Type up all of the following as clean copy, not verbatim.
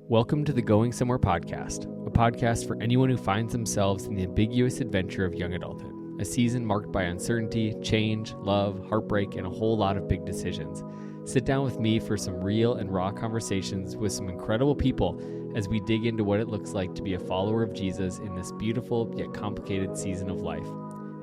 Welcome to the Going Somewhere podcast, a podcast for anyone who finds themselves in the ambiguous adventure of young adulthood, a season marked by uncertainty, change, love, heartbreak, and a whole lot of big decisions. Sit down with me for some real and raw conversations with some incredible people as we dig into what it looks like to be a follower of Jesus in this beautiful yet complicated season of life.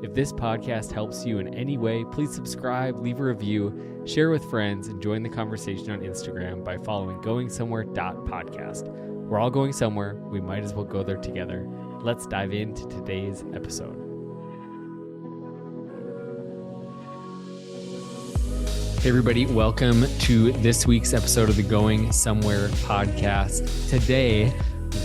If this podcast helps you in any way, please subscribe, leave a review, share with friends, and join the conversation on Instagram by following goingsomewhere.podcast. We're all going somewhere. We might as well go there together. Let's dive into today's episode. Hey everybody, welcome to this week's episode of the Going Somewhere podcast. Today,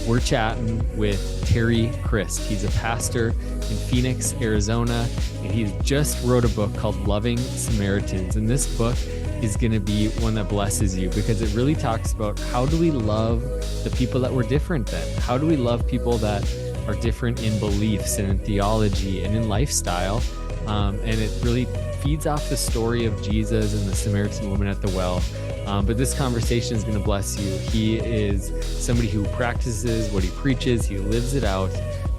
we're chatting with Terry Crist. He's a pastor in Phoenix, Arizona, and he just wrote a book called Loving Samaritans. And this book is going to be one that blesses you because it really talks about how do we love the people that we're different than? How do we love people that are different in beliefs and in theology and in lifestyle? And it really feeds off the story of Jesus and the Samaritan woman at the well. But this conversation is going to bless you. He is somebody who practices what he preaches, he lives it out,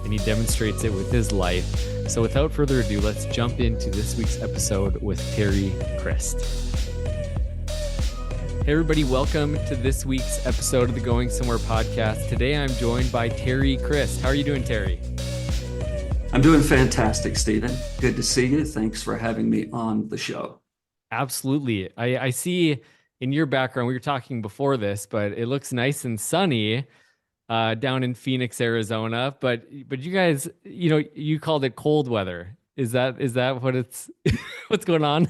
and he demonstrates it with his life. So without further ado, let's jump into this week's episode with Terry Crist. Hey everybody, welcome to this week's episode of the Going Somewhere podcast. Today I'm joined by Terry Crist. How are you doing, Terry? I'm doing fantastic, Stephen. Good to see you. Thanks for having me on the show. Absolutely. I see in your background, we were talking before this, but it looks nice and sunny down in Phoenix, Arizona. But you guys, you called it cold weather. Is that what it's what's going on?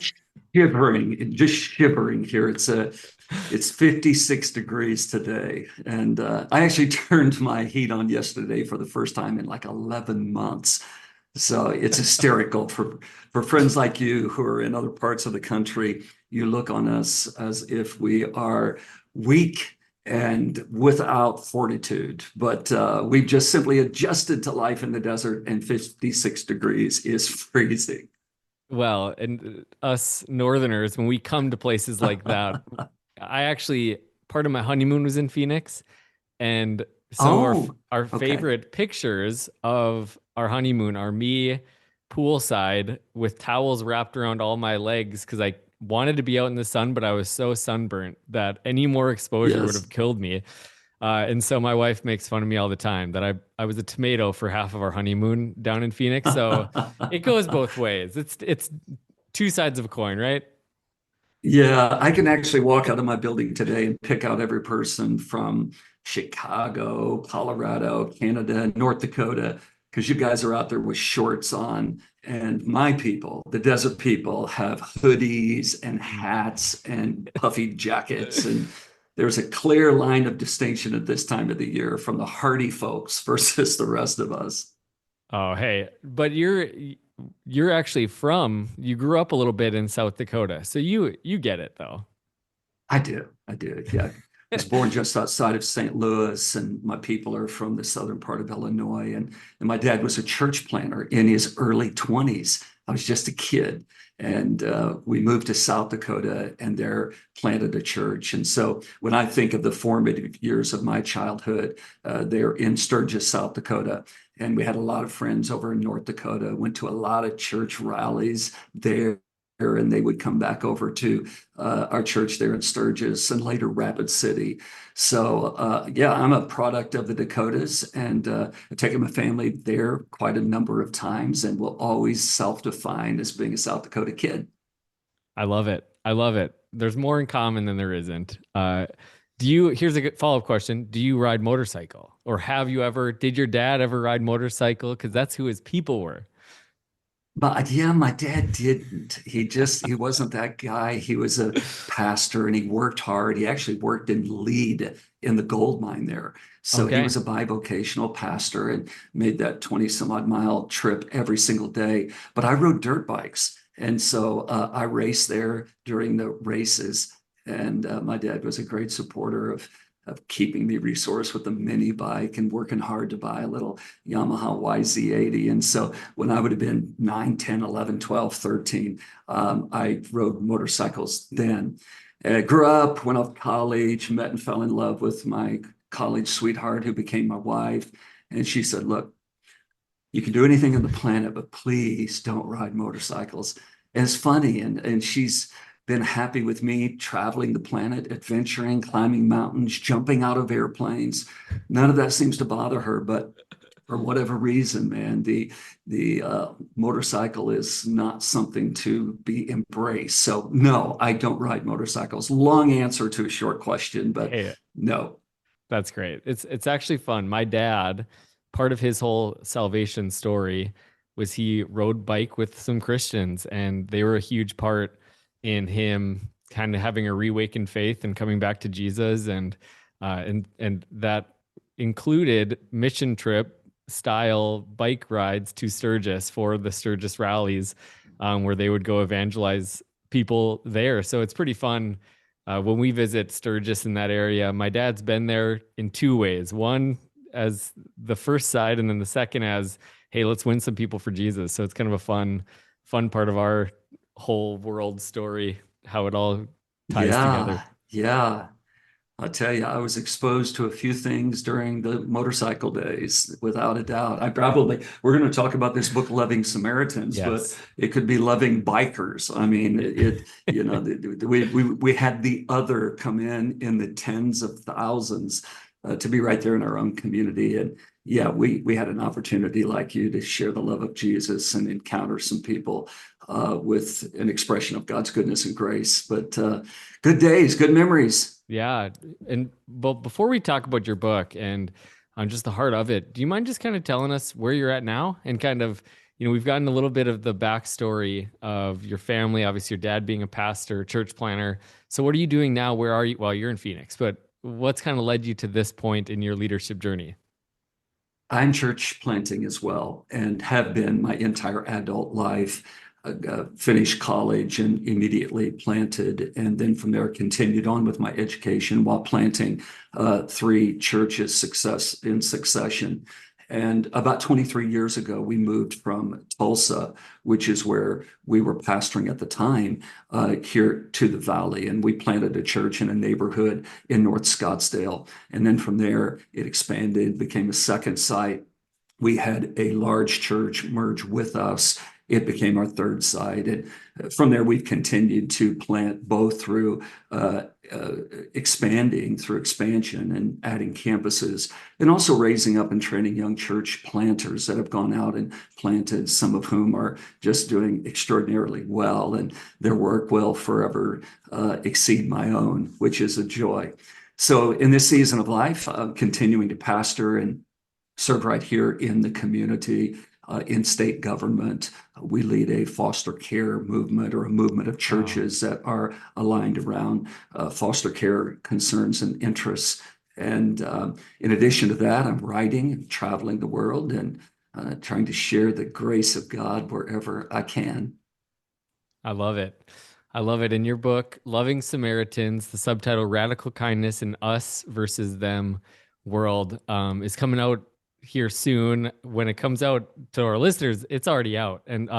Shivering, just shivering here. It's 56 degrees today. And I actually turned my heat on yesterday for the first time in like 11 months. So it's hysterical for friends like you who are in other parts of the country. You look on us as if we are weak and without fortitude, but we've just simply adjusted to life in the desert, and 56 degrees is freezing. Well, and us Northerners, when we come to places like that, part of my honeymoon was in Phoenix, and some our favorite pictures of our honeymoon are me poolside with towels wrapped around all my legs because I wanted to be out in the sun, but I was so sunburnt that any more exposure would have killed me. And so my wife makes fun of me all the time that I was a tomato for half of our honeymoon down in Phoenix. So it goes both ways. It's two sides of a coin, right? Yeah, I can actually walk out of my building today and pick out every person from Chicago, Colorado, Canada, North Dakota, because you guys are out there with shorts on. And my people, the desert people, have hoodies and hats and puffy jackets. And there's a clear line of distinction at this time of the year from the hardy folks versus the rest of us. Oh, hey, but you're actually you grew up a little bit in South Dakota. So you get it though. I do. Yeah. I was born just outside of St. Louis, and my people are from the southern part of Illinois. And my dad was a church planter in his early 20s. I was just a kid. And we moved to South Dakota and there planted a church. And so when I think of the formative years of my childhood, they're in Sturgis, South Dakota. And we had a lot of friends over in North Dakota, went to a lot of church rallies there. And they would come back over to our church there in Sturgis and later Rapid City. So I'm a product of the Dakotas, and I've taken my family there quite a number of times and will always self-define as being a South Dakota kid. I love it. There's more in common than there isn't. Here's a good follow-up question. Do you ride motorcycle, or did your dad ever ride motorcycle? Because that's who his people were. But yeah, my dad didn't. He wasn't that guy. He was a pastor and he worked hard. He actually worked in lead in the gold mine there. So he was a bivocational pastor and made that 20 some odd mile trip every single day. But I rode dirt bikes. And so I raced there during the races. And my dad was a great supporter of keeping me resourced with a mini bike and working hard to buy a little Yamaha YZ80. And so when I would have been 9, 10, 11, 12, 13, I rode motorcycles then. I grew up, went off to college, met and fell in love with my college sweetheart who became my wife. And she said, look, you can do anything on the planet, but please don't ride motorcycles. And it's funny. And she's been happy with me traveling the planet, adventuring, climbing mountains, jumping out of airplanes. None of that seems to bother her, but for whatever reason, man, the motorcycle is not something to be embraced. So no, I don't ride motorcycles. Long answer to a short question, but Hey, no. that's great. It's actually fun. My dad, part of his whole salvation story was he rode bike with some Christians, and they were a huge part in him kind of having a reawakened faith and coming back to Jesus, and that included mission trip style bike rides to Sturgis for the Sturgis rallies, where they would go evangelize people there. So it's pretty fun. When we visit Sturgis in that area, my dad's been there in two ways. One, as the first side, and then the second as, hey, let's win some people for Jesus. So it's kind of a fun part of our whole world story, how it all ties together. Yeah, yeah. I'll tell you, I was exposed to a few things during the motorcycle days, without a doubt. We're going to talk about this book, Loving Samaritans, but Yes. it could be loving bikers. I mean, we had the other come in the tens of thousands to be right there in our own community. And yeah, we had an opportunity like you to share the love of Jesus and encounter some people with an expression of God's goodness and grace. But good days, good memories. Yeah. And but before we talk about your book and on just the heart of it, do you mind just kind of telling us where you're at now and kind of, we've gotten a little bit of the backstory of your family, obviously your dad being a pastor, church planner. So what are you doing now? Where are you? Well, you're in Phoenix, but what's kind of led you to this point in your leadership journey? I'm church planting as well and have been my entire adult life. Finished college and immediately planted, and then from there continued on with my education while planting three churches in succession. And about 23 years ago, we moved from Tulsa, which is where we were pastoring at the time, here to the Valley. And we planted a church in a neighborhood in North Scottsdale. And then from there, it expanded, became a second site. We had a large church merge with us. It became our third site. And from there, we've continued to plant both through expanding through expansion and adding campuses, and also raising up and training young church planters that have gone out and planted, some of whom are just doing extraordinarily well, and their work will forever exceed my own, which is a joy. So in this season of life, I'm continuing to pastor and serve right here in the community, in state government. We lead a foster care movement, or a movement of churches that are aligned around foster care concerns and interests. And in addition to that, I'm writing and traveling the world and trying to share the grace of God wherever I can. I love it. I love it. In your book, Loving Samaritans, the subtitle Radical Kindness in Us versus Them World, is coming out here soon. When it comes out to our listeners, it's already out. And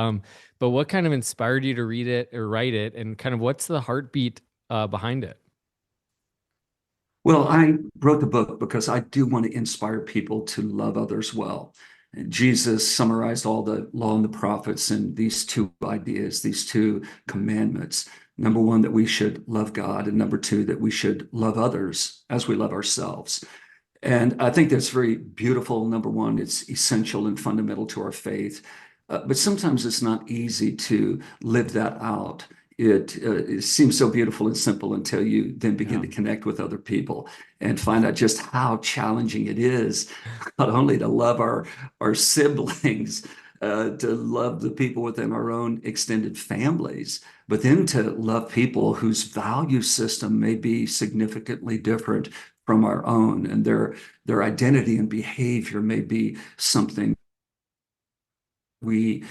but what kind of inspired you to read it or write it, and kind of what's the heartbeat behind it? Well, I wrote the book because I do want to inspire people to love others well. And Jesus summarized all the law and the prophets in these two ideas, these two commandments. Number one, that we should love God, and number two, that we should love others as we love ourselves. And I think that's very beautiful. Number one, it's essential and fundamental to our faith. But sometimes it's not easy to live that out. It seems so beautiful and simple until you then begin to connect with other people and find out just how challenging it is, not only to love our siblings, to love the people within our own extended families, but then to love people whose value system may be significantly different from our own, and their identity and behavior may be something we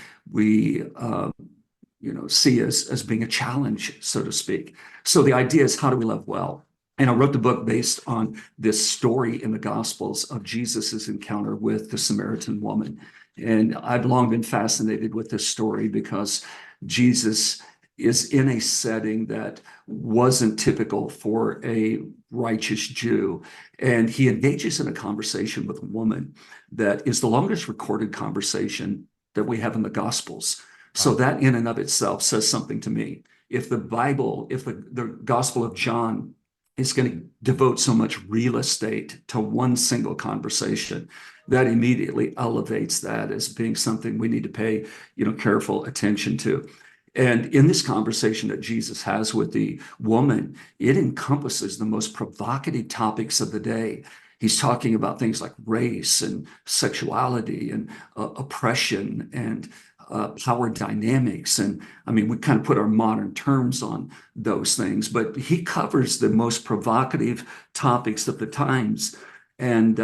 see as being a challenge, so to speak. So the idea is, how do we love well? And I wrote the book based on this story in the Gospels of Jesus's encounter with the Samaritan woman. And I've long been fascinated with this story because Jesus is in a setting that wasn't typical for a righteous Jew. And he engages in a conversation with a woman that is the longest recorded conversation that we have in the Gospels. So Wow. that in and of itself says something to me. If the Bible, if the Gospel of John is going to devote so much real estate to one single conversation, that immediately elevates that as being something we need to pay, careful attention to. And in this conversation that Jesus has with the woman, it encompasses the most provocative topics of the day. He's talking about things like race and sexuality and oppression and power dynamics. And I mean, we kind of put our modern terms on those things, but he covers the most provocative topics of the times. And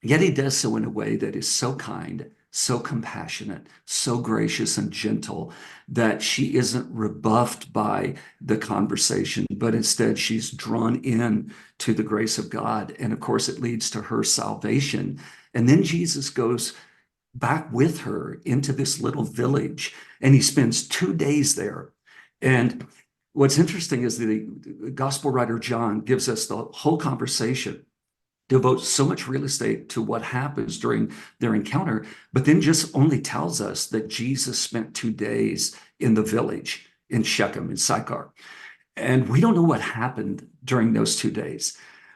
yet he does so in a way that is so kind, so compassionate, so gracious and gentle that she isn't rebuffed by the conversation, but instead she's drawn in to the grace of God. And of course, it leads to her salvation. And then Jesus goes back with her into this little village, and he spends 2 days there. And what's interesting is the gospel writer John gives us the whole conversation, devotes so much real estate to what happens during their encounter, but then just only tells us that Jesus spent 2 days in the village in Shechem, in Sychar. And we don't know what happened during those 2 days.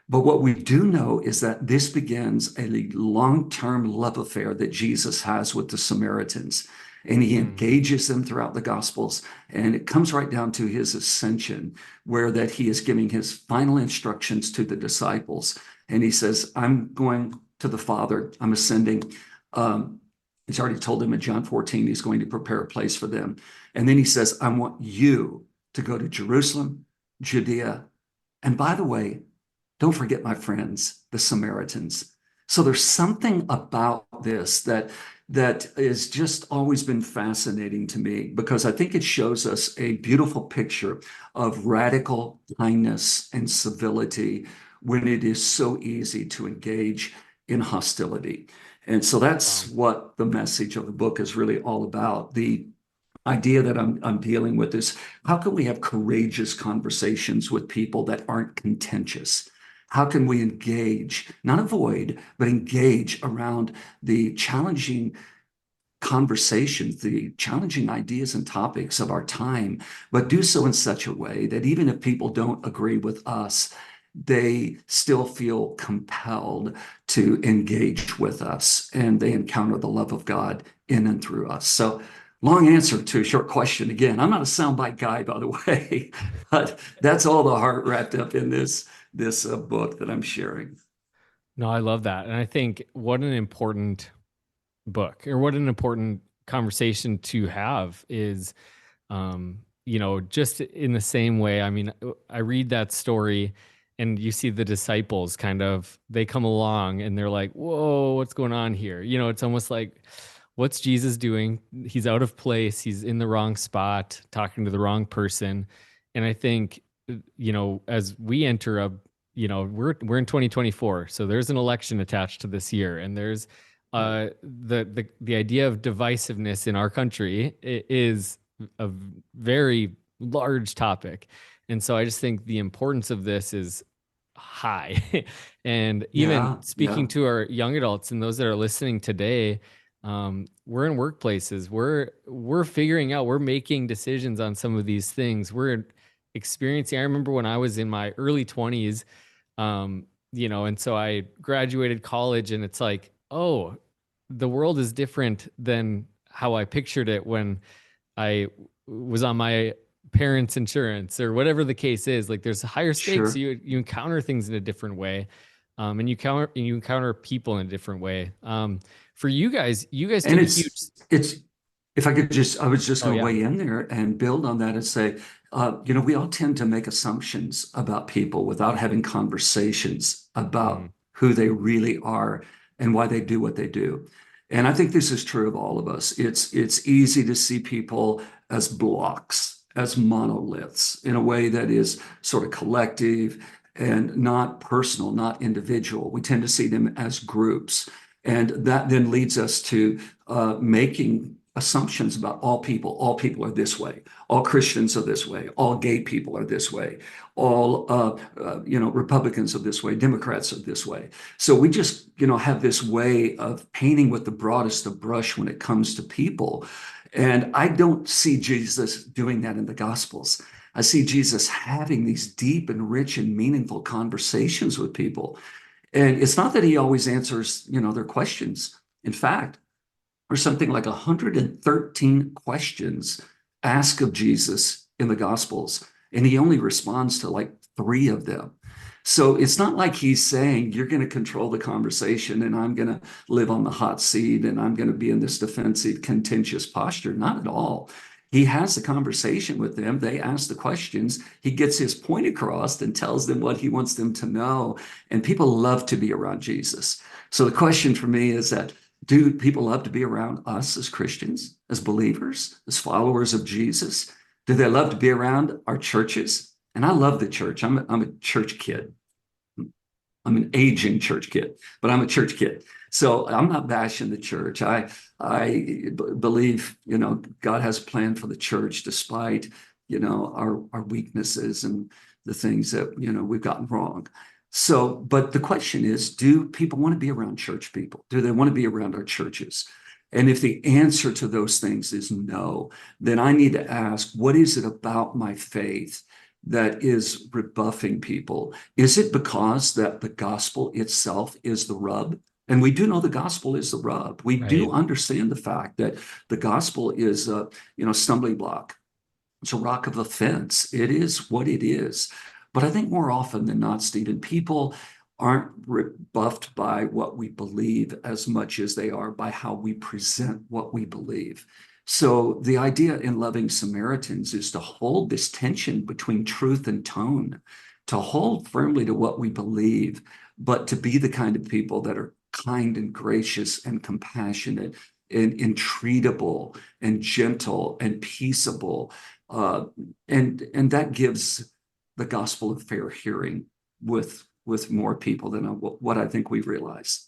But what we do know is that this begins a long-term love affair that Jesus has with the Samaritans. And he engages them throughout the Gospels. And it comes right down to his ascension, where that he is giving his final instructions to the disciples. And he says, I'm going to the Father, I'm ascending. He's already told them in John 14, he's going to prepare a place for them. And then he says, I want you to go to Jerusalem, Judea. And by the way, don't forget my friends, the Samaritans. So there's something about this that has just always been fascinating to me, because I think it shows us a beautiful picture of radical kindness and civility when it is so easy to engage in hostility. And so that's what the message of the book is really all about. The idea that I'm dealing with is, how can we have courageous conversations with people that aren't contentious? How can we engage, not avoid, but engage around the challenging conversations, the challenging ideas and topics of our time, but do so in such a way that even if people don't agree with us, they still feel compelled to engage with us, and they encounter the love of God in and through us. So, long answer to a short question. Again, I'm not a soundbite guy, by the way, but that's all the heart wrapped up in this book that I'm sharing. No, I love that. And I think what an important book, or what an important conversation to have is, just in the same way. I mean, I read that story and you see the disciples they come along and they're like, whoa, what's going on here? It's almost like, what's Jesus doing? He's out of place. He's in the wrong spot, talking to the wrong person. And I think, as we enter we're in 2024, so there's an election attached to this year, and there's the idea of divisiveness in our country is a very large topic. And so I just think the importance of this is high. And even speaking to our young adults and those that are listening today, we're in workplaces, we're figuring out, we're making decisions on some of these things. We're experiencing, I remember when I was in my early 20s, and so I graduated college, and it's like, oh, the world is different than how I pictured it when I was on my parents' insurance, or whatever the case is. Like, there's higher stakes. Sure. You encounter things in a different way, and you encounter people in a different way. For you guys And took a huge. it's if I could just, I was just Oh going to yeah. weigh in there and build on that and say, we all tend to make assumptions about people without having conversations about who they really are and why they do what they do. And I think this is true of all of us. It's easy to see people as blocks, as monoliths, in a way that is sort of collective and not personal, not individual. We tend to see them as groups. And that then leads us to making assumptions about all people. All people are this way. All Christians are this way. All gay people are this way. All Republicans are this way. Democrats are this way. So we just have this way of painting with the broadest of brush when it comes to people. And I don't see Jesus doing that in the Gospels. I see Jesus having these deep and rich and meaningful conversations with people. And it's not that he always answers, their questions. In fact, there's something like 113 questions asked of Jesus in the Gospels, and he only responds to like 3 of them. So it's not like he's saying, you're going to control the conversation and I'm going to live on the hot seat and I'm going to be in this defensive, contentious posture. Not at all. He has the conversation with them. They ask the questions. He gets his point across and tells them what he wants them to know. And people love to be around Jesus. So the question for me is that, do people love to be around us as Christians, as believers, as followers of Jesus? Do they love to be around our churches? And I love the church. I'm a church kid. I'm an aging church kid, but I'm a church kid. So I'm not bashing the church. I believe, God has a plan for the church despite, our weaknesses and the things that, we've gotten wrong. So, but the question is, do people want to be around church people? Do they want to be around our churches? And if the answer to those things is no, then I need to ask, what is it about my faith that is rebuffing people? Is it because that the gospel itself is the rub? And we do know the gospel is the rub. We do understand the fact that the gospel is a, stumbling block. It's a rock of offense. It is what it is. But I think more often than not, Stephen, people aren't rebuffed by what we believe as much as they are by how we present what we believe. So the idea in Loving Samaritans is to hold this tension between truth and tone, to hold firmly to what we believe, but to be the kind of people that are kind and gracious and compassionate and entreatable and gentle and peaceable. And that gives the gospel of fair hearing with more people than what I think we realize.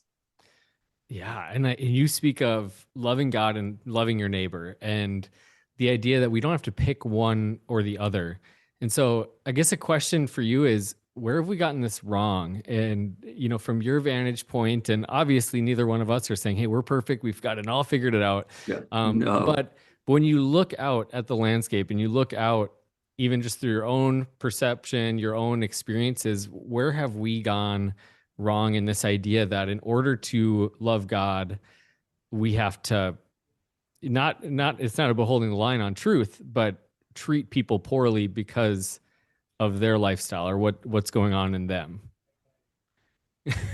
Yeah, and you speak of loving God and loving your neighbor, and the idea that we don't have to pick one or the other. And so, I guess a question for you is, where have we gotten this wrong? And from your vantage point, and obviously neither one of us are saying, "Hey, we're perfect. We've got it all figured it out." Yeah, no. But when you look out at the landscape and you look out, even just through your own perception, your own experiences, where have we gone wrong in this idea that in order to love God, we have to not it's not a beholding the line on truth, but treat people poorly because of their lifestyle or what's going on in them?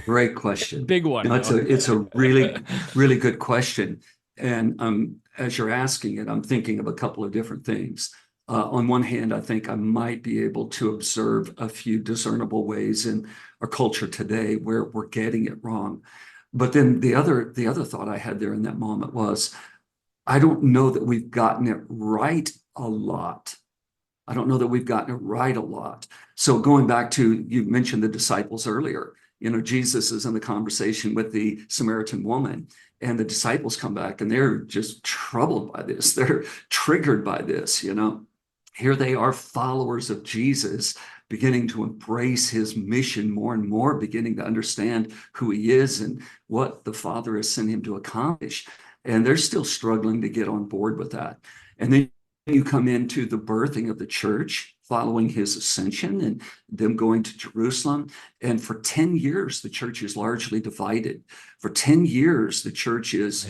Great question. Big one. It's a really, really good question. And as you're asking it, I'm thinking of a couple of different things. On one hand, I think I might be able to observe a few discernible ways in our culture today where we're getting it wrong. But then the other thought I had there in that moment was, I don't know that we've gotten it right a lot. I don't know that we've gotten it right a lot. So going back to, you mentioned the disciples earlier, Jesus is in the conversation with the Samaritan woman, and the disciples come back and they're just troubled by this. They're triggered by this, Here they are, followers of Jesus, beginning to embrace his mission more and more, beginning to understand who he is and what the Father has sent him to accomplish. And they're still struggling to get on board with that. And then you come into the birthing of the church following his ascension and them going to Jerusalem. And for 10 years, the church is largely divided. For 10 years, the church is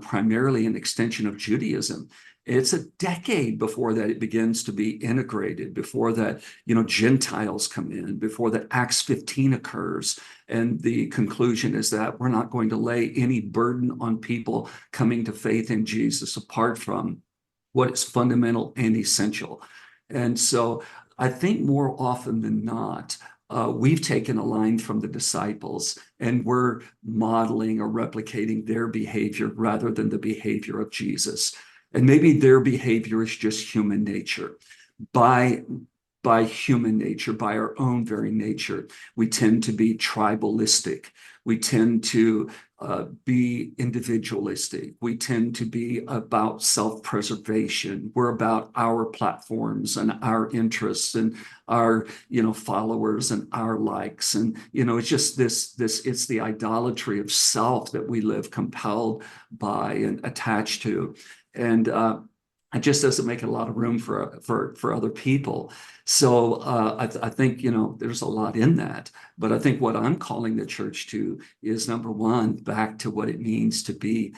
primarily an extension of Judaism. It's a decade before that it begins to be integrated, before that, Gentiles come in, before that Acts 15 occurs. And the conclusion is that we're not going to lay any burden on people coming to faith in Jesus apart from what is fundamental and essential. And so I think more often than not, we've taken a line from the disciples and we're modeling or replicating their behavior rather than the behavior of Jesus. And maybe their behavior is just human nature. By human nature, by our own very nature, we tend to be tribalistic. We tend to be individualistic. We tend to be about self-preservation. We're about our platforms and our interests and our, followers and our likes. And, it's just it's the idolatry of self that we live compelled by and attached to. And it just doesn't make a lot of room for other people. So I think, there's a lot in that. But I think what I'm calling the church to is, number one, back to what it means to be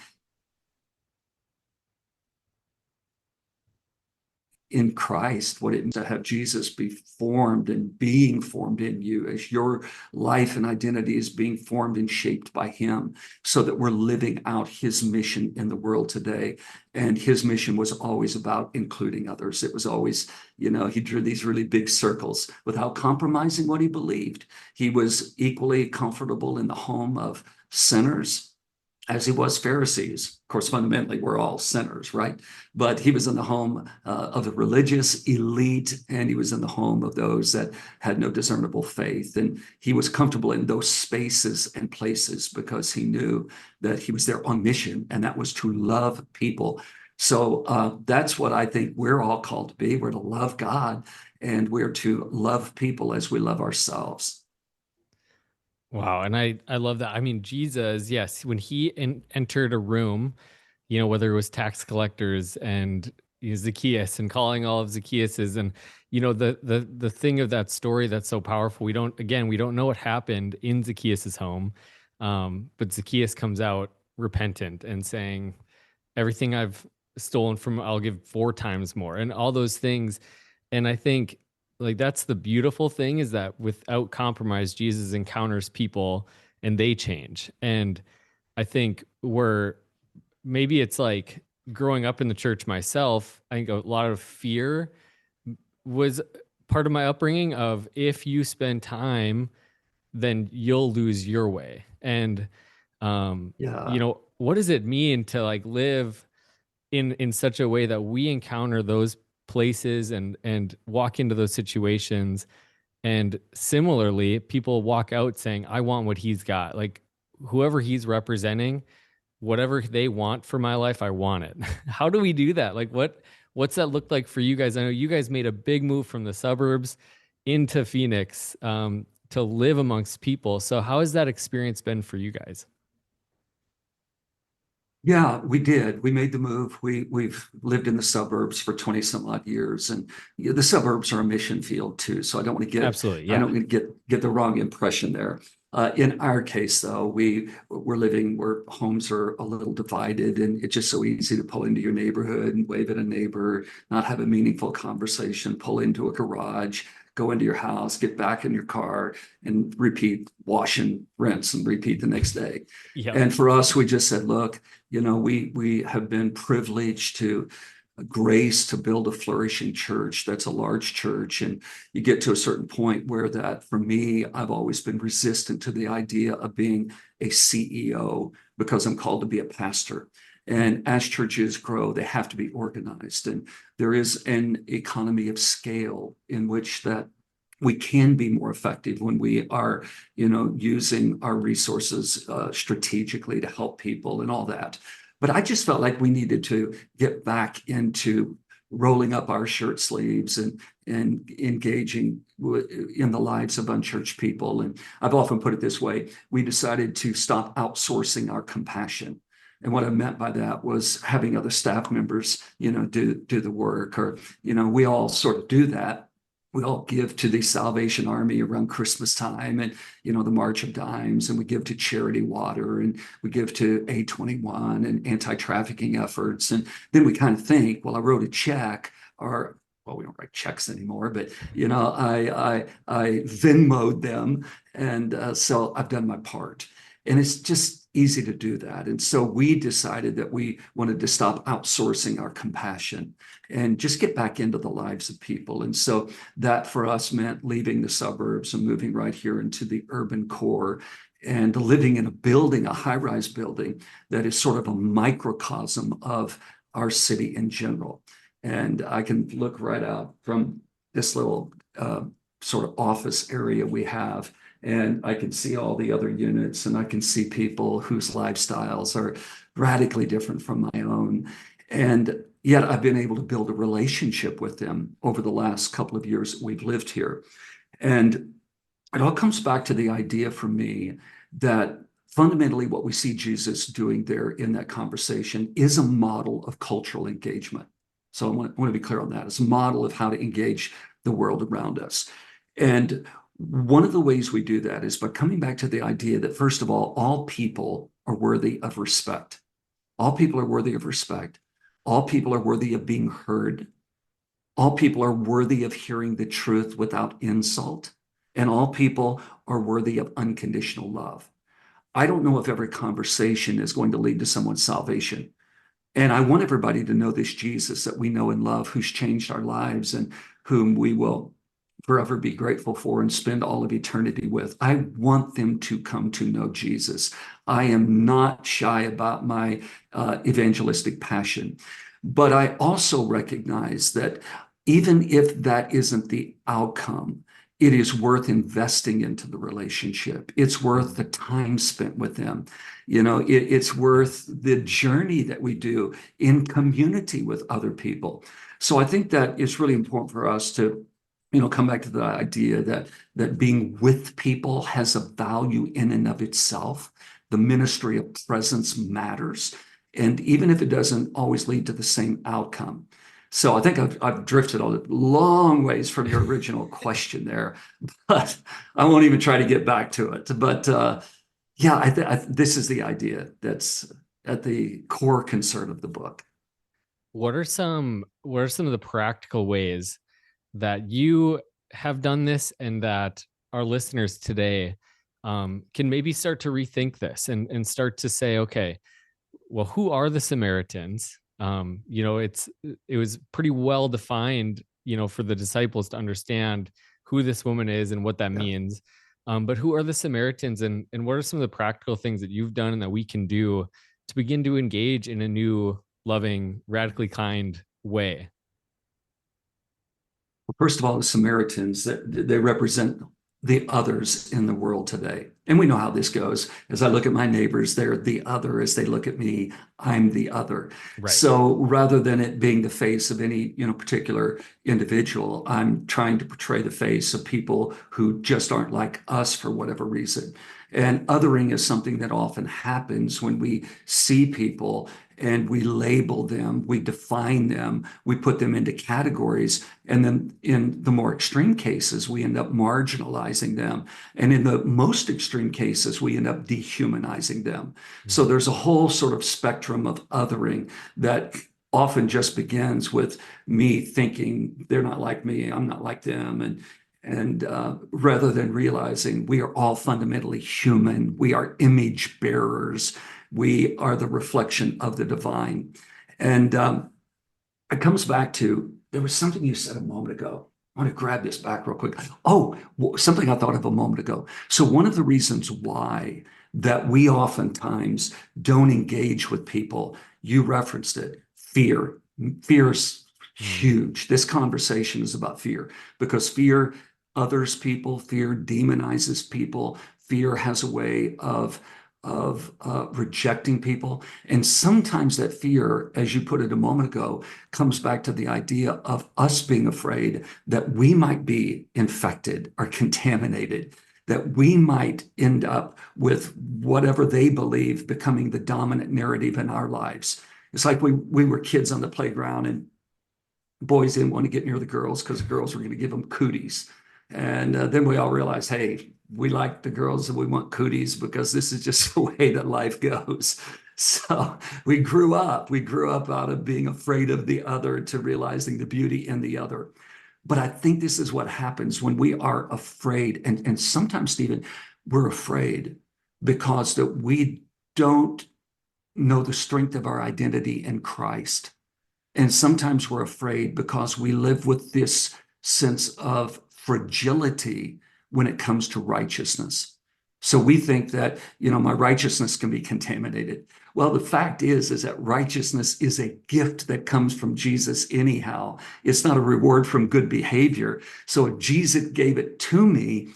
in Christ, what it means to have Jesus be formed and being formed in you as your life and identity is being formed and shaped by him, so that we're living out his mission in the world today. And his mission was always about including others. It was always, he drew these really big circles without compromising what he believed. He was equally comfortable in the home of sinners as he was Pharisees. Of course, fundamentally, we're all sinners, right? But he was in the home of the religious elite, and he was in the home of those that had no discernible faith. And he was comfortable in those spaces and places because he knew that he was there on mission, and that was to love people. So that's what I think we're all called to be. We're to love God, and we're to love people as we love ourselves. Wow. And I love that. I mean, Jesus, yes, when he entered a room, whether it was tax collectors and Zacchaeus and calling all of Zacchaeus's, and, the thing of that story that's so powerful, we don't know what happened in Zacchaeus's home. But Zacchaeus comes out repentant and saying, everything I've stolen from, I'll give 4 times more, and all those things. And I think, like, that's the beautiful thing, is that without compromise, Jesus encounters people and they change. And I think maybe it's like growing up in the church myself, I think a lot of fear was part of my upbringing of, if you spend time, then you'll lose your way. And, Yeah. what does it mean to like live in such a way that we encounter those places and walk into those situations, and similarly people walk out saying, I want what he's got, like whoever he's representing, whatever they want for my life, I want it. How do we do that? Like what's that look like for you guys? I know you guys made a big move from the suburbs into Phoenix to live amongst people. So how has that experience been for you guys? Yeah, we did. We made the move. We've lived in the suburbs for 20 some odd years, and the suburbs are a mission field too. So Absolutely. I Yeah. don't want to get the wrong impression there. In our case, though, we're living where homes are a little divided, and it's just so easy to pull into your neighborhood and wave at a neighbor, not have a meaningful conversation, pull into a garage, go into your house, get back in your car, and repeat, wash and rinse, and repeat the next day. Yep. And for us, we just said, look, we have been privileged to grace to build a flourishing church that's a large church. And you get to a certain point where that, for me, I've always been resistant to the idea of being a CEO, because I'm called to be a pastor. And as churches grow, they have to be organized. And there is an economy of scale in which that we can be more effective when we are, using our resources strategically to help people and all that. But I just felt like we needed to get back into rolling up our shirt sleeves and engaging in the lives of unchurched people. And I've often put it this way: we decided to stop outsourcing our compassion. And what I meant by that was having other staff members, do the work, or, we all sort of do that. We all give to the Salvation Army around Christmas time, and, the March of Dimes, and we give to Charity Water, and we give to A21 and anti-trafficking efforts. And then we kind of think, well, I wrote a check, or, well, we don't write checks anymore, but, I Venmo'd them. And so I've done my part. And it's just easy to do that. And so we decided that we wanted to stop outsourcing our compassion and just get back into the lives of people. And so that for us meant leaving the suburbs and moving right here into the urban core and living in a building, a high-rise building that is sort of a microcosm of our city in general. And I can look right out from this little sort of office area we have, and I can see all the other units, and I can see people whose lifestyles are radically different from my own. And yet I've been able to build a relationship with them over the last couple of years that we've lived here. And it all comes back to the idea for me that fundamentally what we see Jesus doing there in that conversation is a model of cultural engagement. So I want to be clear on that. It's a model of how to engage the world around us. And one of the ways we do that is by coming back to the idea that, first of all people are worthy of respect. All people are worthy of respect. All people are worthy of being heard. All people are worthy of hearing the truth without insult. And all people are worthy of unconditional love. I don't know if every conversation is going to lead to someone's salvation. And I want everybody to know this Jesus that we know and love, who's changed our lives and whom we will forever be grateful for and spend all of eternity with. I want them to come to know Jesus. I am not shy about my evangelistic passion, but I also recognize that even if that isn't the outcome, it is worth investing into the relationship. It's worth the time spent with them. It's worth the journey that we do in community with other people. So I think that it's really important for us to, come back to the idea that being with people has a value in and of itself. The ministry of presence matters. And even if it doesn't always lead to the same outcome. So I think I've drifted a long ways from your original question there, but I won't even try to get back to it. But this is the idea that's at the core concern of the book. What are some of the practical ways that you have done this and that our listeners today can maybe start to rethink this and start to say, okay, well, who are the Samaritans? It was pretty well defined, for the disciples to understand who this woman is and what that means. But who are the Samaritans, and what are some of the practical things that you've done and that we can do to begin to engage in a new, loving, radically kind way? First of all, the Samaritans, they represent the others in the world today. And we know how this goes. As I look at my neighbors, they're the other. As they look at me, I'm the other. Right. So rather than it being the face of any, particular individual, I'm trying to portray the face of people who just aren't like us for whatever reason. And othering is something that often happens when we see people and we label them, we define them, we put them into categories. And then in the more extreme cases, we end up marginalizing them. And in the most extreme cases, we end up dehumanizing them. Mm-hmm. So there's a whole sort of spectrum of othering that often just begins with me thinking they're not like me, I'm not like them. And rather than realizing we are all fundamentally human, we are image bearers, we are the reflection of the divine. And it comes back to, there was something you said a moment ago. I want to grab this back real quick. Oh, something I thought of a moment ago. So one of the reasons why that we oftentimes don't engage with people, you referenced it, fear. Fear is huge. This conversation is about fear, because fear others people, fear demonizes people, fear has a way of rejecting people. And sometimes that fear, as you put it a moment ago, comes back to the idea of us being afraid that we might be infected or contaminated, that we might end up with whatever they believe becoming the dominant narrative in our lives. It's like we were kids on the playground and boys didn't want to get near the girls because the girls were going to give them cooties. And then we all realized, hey, we like the girls and we want cooties because this is just the way that life goes. So we grew up out of being afraid of the other to realizing the beauty in the other. But I think this is what happens when we are afraid. And sometimes, Stephen, we're afraid because that we don't know the strength of our identity in Christ. And sometimes we're afraid because we live with this sense of fragility when it comes to righteousness. So we think that, my righteousness can be contaminated. Well, the fact is that righteousness is a gift that comes from Jesus anyhow. It's not a reward from good behavior. So if Jesus gave it to me,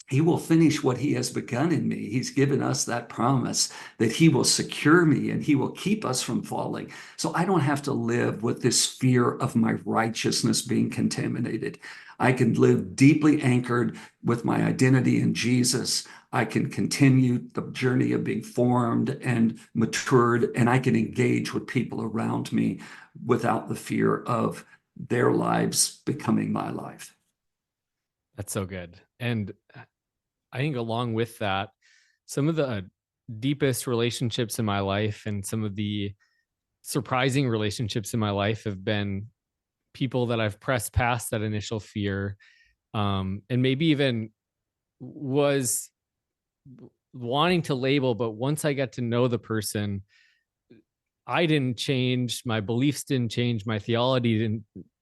He will finish what he has begun in me. He's given us that promise that he will secure me and he will keep us from falling. So I don't have to live with this fear of my righteousness being contaminated. I can live deeply anchored with my identity in Jesus. I can continue the journey of being formed and matured, and I can engage with people around me without the fear of their lives becoming my life. That's so good. And I think along with that, some of the deepest relationships in my life and some of the surprising relationships in my life have been people that I've pressed past that initial fear, and maybe even was wanting to label, but once I got to know the person, I didn't change, my beliefs didn't change, Right.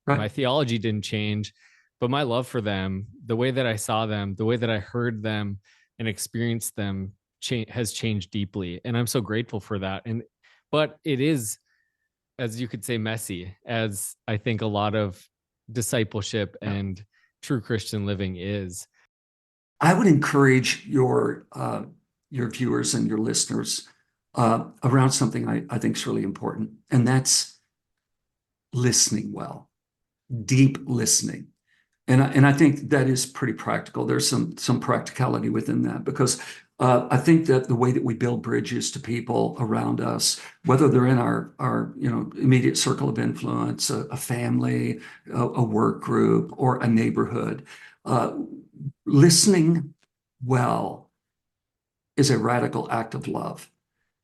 my theology didn't change, but my love for them, the way that I saw them, the way that I heard them and experienced them has changed deeply. And I'm so grateful for that. But it is, as you could say, messy, as I think a lot of discipleship Yeah. and true Christian living is. I would encourage your viewers and your listeners around something I think is really important, and that's listening well, deep listening. And I think that is pretty practical. There's some practicality within that because I think that the way that we build bridges to people around us, whether they're in our immediate circle of influence, a family, a work group, or a neighborhood, uh, listening well is a radical act of love.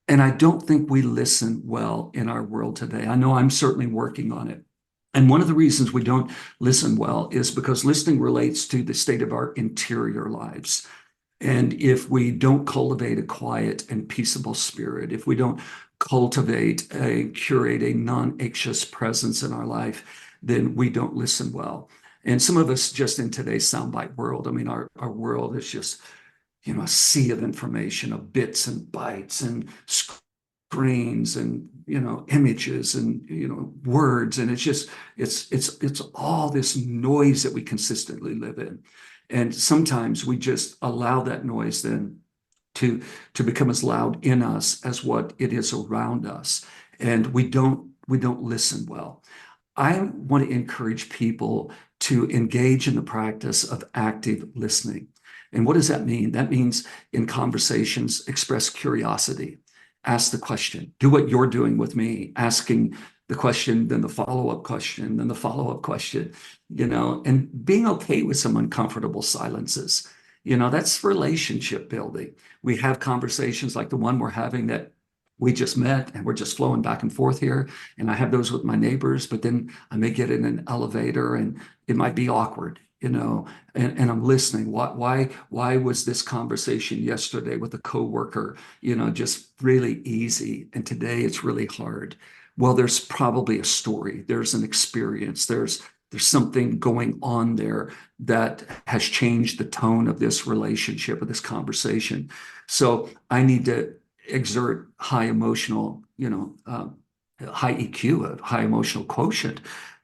And I don't think we listen well in our world today. I know I'm certainly working on it. And one of the reasons we don't listen well is because listening relates to the state of our interior lives. And if we don't cultivate a quiet and peaceable spirit, if we don't curate a non-anxious presence in our life, then we don't listen well. And some of us just in today's soundbite world, I mean, our world is just, a sea of information, of bits and bytes and screens and images and words, and it's all this noise that we consistently live in, and sometimes we just allow that noise then to become as loud in us as what it is around us, and we don't listen well. I want to encourage people to engage in the practice of active listening. And what does that mean? That means in conversations, express curiosity, ask the question, do what you're doing with me, asking the question, then the follow-up question, then the follow-up question, and being okay with some uncomfortable silences. That's relationship building. We have conversations like the one we're having that we just met and we're just flowing back and forth here. And I have those with my neighbors, but then I may get in an elevator and it might be awkward, and I'm listening. Why was this conversation yesterday with a coworker, just really easy, and today it's really hard? Well, there's probably a story. There's an experience. There's something going on there that has changed the tone of this relationship or this conversation. So I need to exert high emotional, high EQ, a high emotional quotient,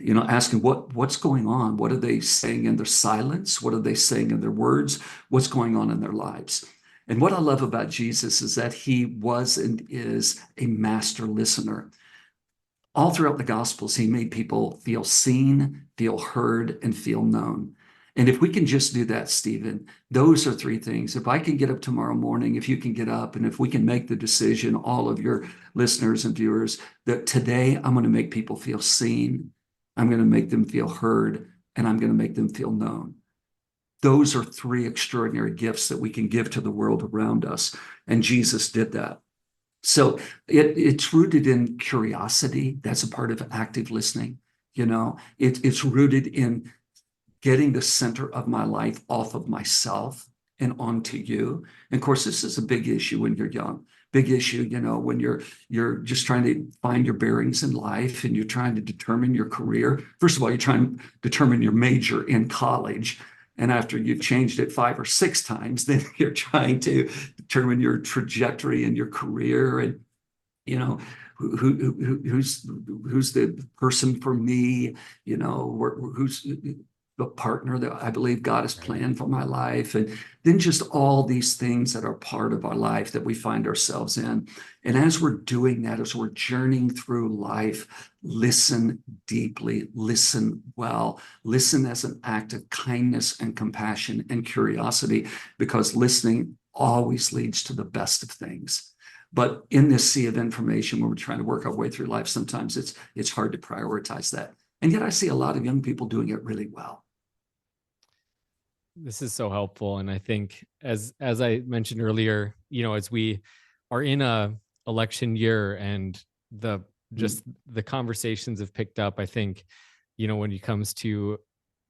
asking what's going on? What are they saying in their silence? What are they saying in their words? What's going on in their lives? And what I love about Jesus is that he was and is a master listener. All throughout the Gospels, he made people feel seen, feel heard, and feel known. And if we can just do that, Stephen, those are three things. If I can get up tomorrow morning, if you can get up, and if we can make the decision, all of your listeners and viewers, that today I'm going to make people feel seen, I'm going to make them feel heard, and I'm going to make them feel known. Those are three extraordinary gifts that we can give to the world around us. And Jesus did that. So it's rooted in curiosity. That's a part of active listening. It's rooted in getting the center of my life off of myself and onto you. And of course, this is a big issue when you're young. Big issue, when you're just trying to find your bearings in life and you're trying to determine your career. First of all, you're trying to determine your major in college. And after you've changed it 5 or 6 times, then you're trying to determine your trajectory in your career and, who's the person for me, who's the partner that I believe God has Right. planned for my life, and then just all these things that are part of our life that we find ourselves in. And as we're doing that, as we're journeying through life, listen deeply, listen well, listen as an act of kindness and compassion and curiosity, because listening always leads to the best of things. But in this sea of information, when we're trying to work our way through life, sometimes it's hard to prioritize that. And yet I see a lot of young people doing it really well. This is so helpful. And I think as I mentioned earlier, as we are in a election year and the Mm. just the conversations have picked up, I think, when it comes to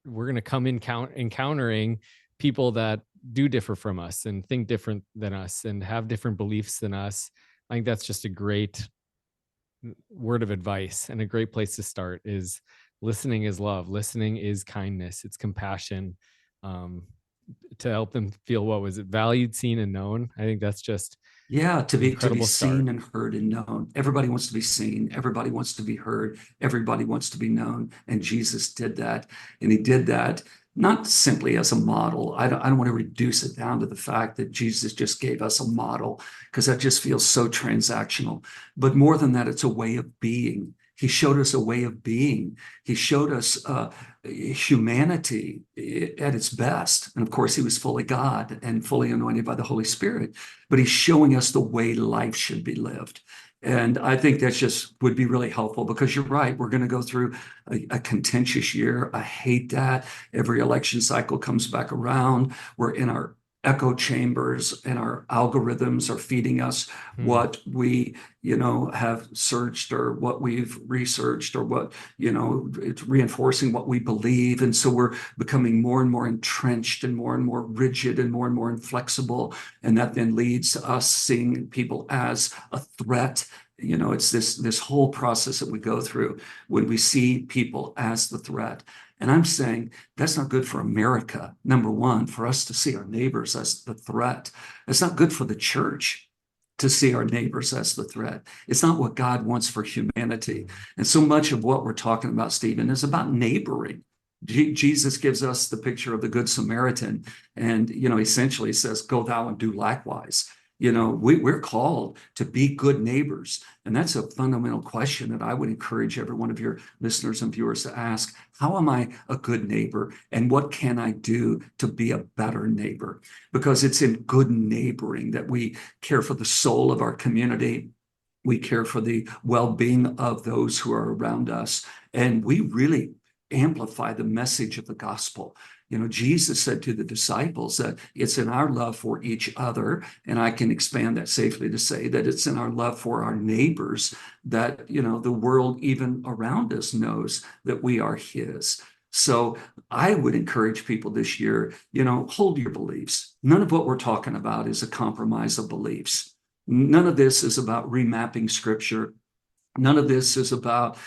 we're going to come encountering people that do differ from us and think different than us and have different beliefs than us. I think that's just a great word of advice, and a great place to start is listening is love, listening is kindness, it's compassion, um, to help them feel, what was it, valued, seen, and known. I think that's just Yeah, an to be incredible start. seen and heard and known. Everybody wants to be seen. Everybody wants to be heard. Everybody wants to be known. And Jesus did that. And he did that not simply as a model. I don't want to reduce it down to the fact that Jesus just gave us a model, because that just feels so transactional. But more than that, it's a way of being. He showed us a way of being. He showed us humanity at its best. And of course, he was fully God and fully anointed by the Holy Spirit, but he's showing us the way life should be lived. And I think that's just would be really helpful, because you're right. We're going to go through a contentious year. I hate that. Every election cycle comes back around. We're in our echo chambers, and our algorithms are feeding us Hmm. what we, have searched, or what we've researched, or what, it's reinforcing what we believe. And so we're becoming more and more entrenched and more rigid and more inflexible. And that then leads to us seeing people as a threat. It's this whole process that we go through when we see people as the threat. And I'm saying that's not good for America. Number one, for us to see our neighbors as the threat. It's not good for the church to see our neighbors as the threat. It's not what God wants for humanity. And so much of what we're talking about, Stephen, is about neighboring. Jesus gives us the picture of the Good Samaritan, and essentially says, "Go thou and do likewise." We're called to be good neighbors, and that's a fundamental question that I would encourage every one of your listeners and viewers to ask. How am I a good neighbor, and what can I do to be a better neighbor? Because it's in good neighboring that we care for the soul of our community. We care for the well-being of those who are around us, and we really amplify the message of the gospel. Jesus said to the disciples that it's in our love for each other, and I can expand that safely to say that it's in our love for our neighbors that, the world even around us knows that we are his. So I would encourage people this year, hold your beliefs. None of what we're talking about is a compromise of beliefs. None of this is about remapping scripture. None of this is about,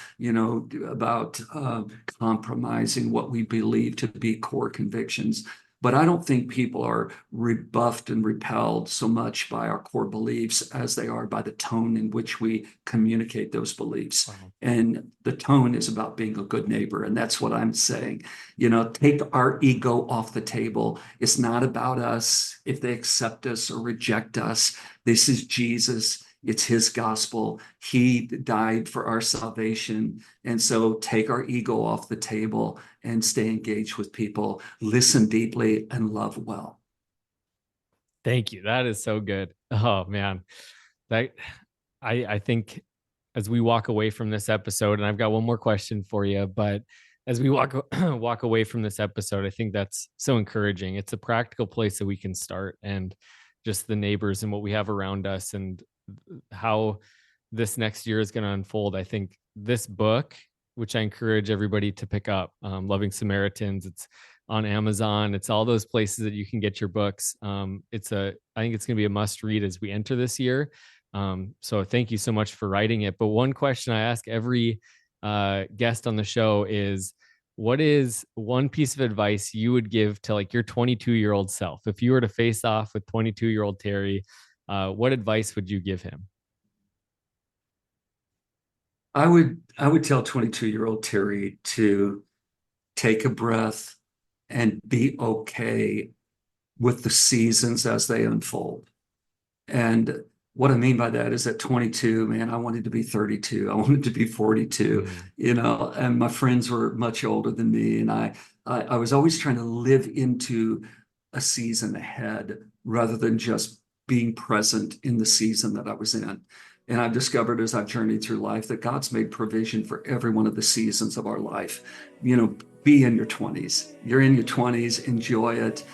compromising what we believe to be core convictions. But I don't think people are rebuffed and repelled so much by our core beliefs as they are by the tone in which we communicate those beliefs. Wow. And the tone is about being a good neighbor. And that's what I'm saying. Take our ego off the table. It's not about us, if they accept us or reject us. This is Jesus. It's his gospel. He died for our salvation. And so take our ego off the table and stay engaged with people, listen deeply, and love well. Thank you. That is so good. Oh man. That I think as we walk away from this episode, and I've got one more question for you, but as we walk away from this episode, I think that's so encouraging. It's a practical place that we can start, and just the neighbors and what we have around us, and how this next year is going to unfold. I think this book, which I encourage everybody to pick up, Loving Samaritans, it's on Amazon. It's all those places that you can get your books. I think it's going to be a must read as we enter this year. So thank you so much for writing it. But one question I ask every guest on the show is, what is one piece of advice you would give to like your 22-year-old self? If you were to face off with 22-year-old Terry, what advice would you give him? I would tell 22-year-old Terry to take a breath, and be okay with the seasons as they unfold. And what I mean by that is at 22, man, I wanted to be 32. I wanted to be 42, and my friends were much older than me. And I was always trying to live into a season ahead rather than just being present in the season that I was in. And I've discovered as I've journeyed through life that God's made provision for every one of the seasons of our life. Be in your 20s. You're in your 20s, enjoy it,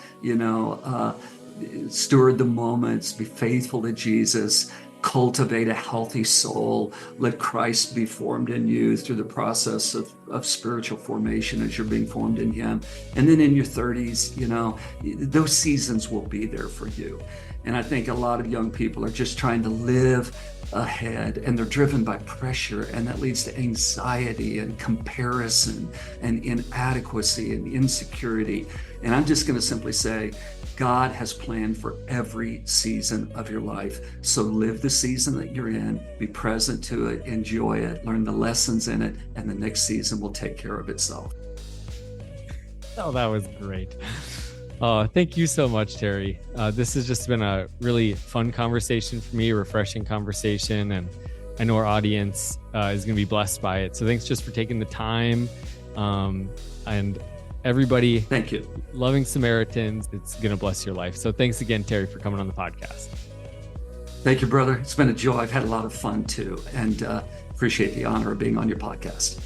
steward the moments, be faithful to Jesus, cultivate a healthy soul, let Christ be formed in you through the process of spiritual formation as you're being formed in him. And then in your 30s, those seasons will be there for you. And I think a lot of young people are just trying to live ahead, and they're driven by pressure, and that leads to anxiety and comparison and inadequacy and insecurity. And I'm just going to simply say, God has planned for every season of your life. So live the season that you're in, be present to it, enjoy it, learn the lessons in it, and the next season will take care of itself. Oh, that was great. Thank you so much, Terry. This has just been a really fun conversation for me, a refreshing conversation, and I know our audience is going to be blessed by it. So thanks just for taking the time. And everybody, thank you. Loving Samaritans, it's going to bless your life. So thanks again, Terry, for coming on the podcast. Thank you, brother. It's been a joy. I've had a lot of fun too, and appreciate the honor of being on your podcast.